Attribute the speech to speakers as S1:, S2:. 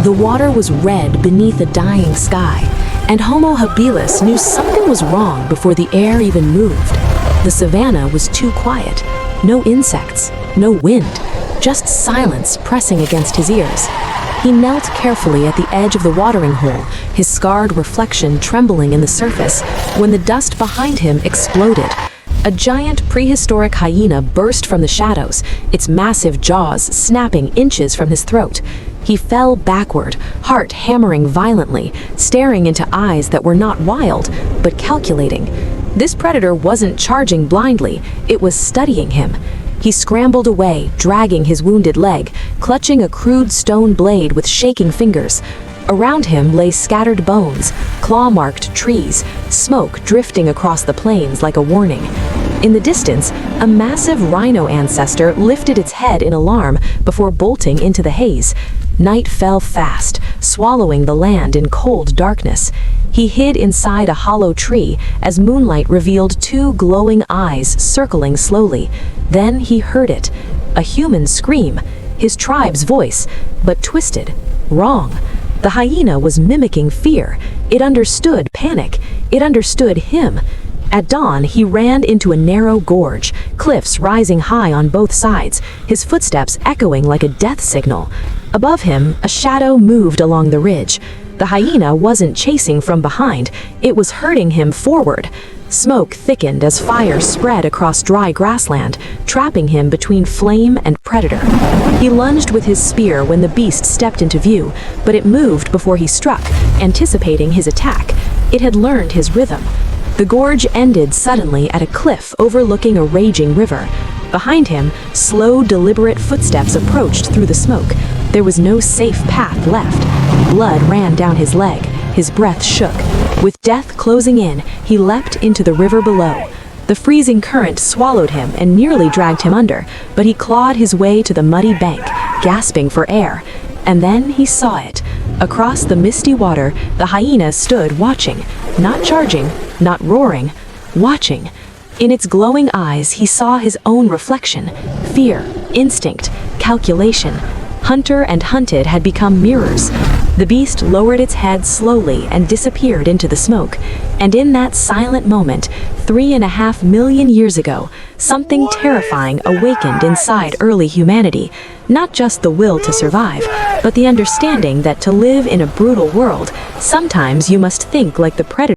S1: The water was red beneath a dying sky, and Homo habilis knew something was wrong before the air even moved. The savannah was too quiet. No insects, no wind, just silence pressing against his ears. He knelt carefully at the edge of the watering hole, his scarred reflection trembling in the surface, when the dust behind him exploded. A giant prehistoric hyena burst from the shadows, its massive jaws snapping inches from his throat. He fell backward, heart hammering violently, staring into eyes that were not wild, but calculating. This predator wasn't charging blindly, it was studying him. He scrambled away, dragging his wounded leg, clutching a crude stone blade with shaking fingers. Around him lay scattered bones, claw-marked trees, smoke drifting across the plains like a warning. In the distance, a massive rhino ancestor lifted its head in alarm before bolting into the haze. Night fell fast, swallowing the land in cold darkness. He hid inside a hollow tree as moonlight revealed two glowing eyes circling slowly. Then he heard it, a human scream, his tribe's voice, but twisted, wrong. The hyena was mimicking fear. It understood panic. It understood him. At dawn, he ran into a narrow gorge, cliffs rising high on both sides, his footsteps echoing like a death signal. Above him, a shadow moved along the ridge. The hyena wasn't chasing from behind, it was herding him forward. Smoke thickened as fire spread across dry grassland, trapping him between flame and predator. He lunged with his spear when the beast stepped into view, but it moved before he struck, anticipating his attack. It had learned his rhythm. The gorge ended suddenly at a cliff overlooking a raging river. Behind him, slow, deliberate footsteps approached through the smoke. There was no safe path left. Blood ran down his leg. His breath shook. With death closing in, he leapt into the river below. The freezing current swallowed him and nearly dragged him under, but he clawed his way to the muddy bank, gasping for air. And then he saw it. Across the misty water, the hyena stood watching, not charging, not roaring, watching. In its glowing eyes, he saw his own reflection. Fear, instinct, calculation. Hunter and hunted had become mirrors. The beast lowered its head slowly and disappeared into the smoke. And in that silent moment, 3.5 million years ago, something terrifying awakened inside early humanity. Not just the will to survive, but the understanding that to live in a brutal world, sometimes you must think like the predator.